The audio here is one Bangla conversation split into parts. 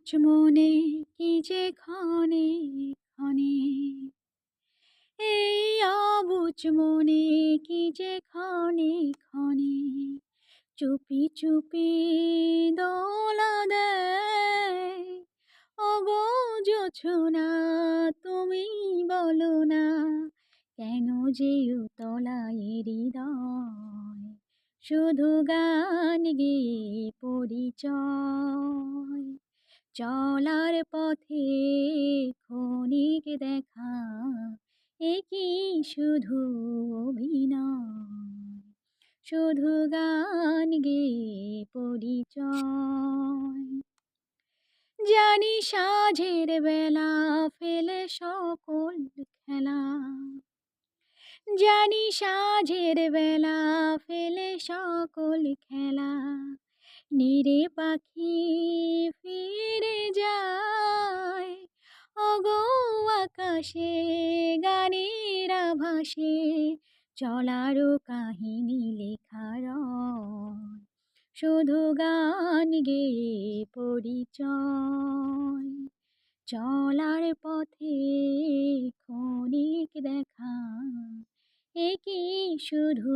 অবুঝ মনে কি যে ক্ষণে ক্ষণে, এই অবুঝ মনে কি যে ক্ষণে ক্ষণে চুপি চুপি দোলা দেয়। ওগো জোছনা, তুমি বলো না কেন যে উতলায় হৃদয়। শুধু গান গেয়ে পরিচয়, চলার পথে ক্ষণিক দেখা, এ কি শুধু অভিনয়। শুধু গান গেয়ে পরিচয়। জানি সাঁঝের বেলা ফেলে সকল খেলা, জানি সাঁঝের বেলা ফেলে সকল খেলা, নিরে পাখি ফিরে যায়। ওগো আকাশে গানের আভাসে চলারও কাহিনী লেখা রয়। শুধু গান গেয়ে পরিচয়, চলার পথে ক্ষণিক দেখা, এ কি শুধু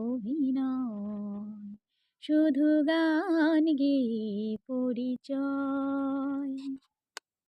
অভিনয়। শুধু গান গেয়ে পরিচয়।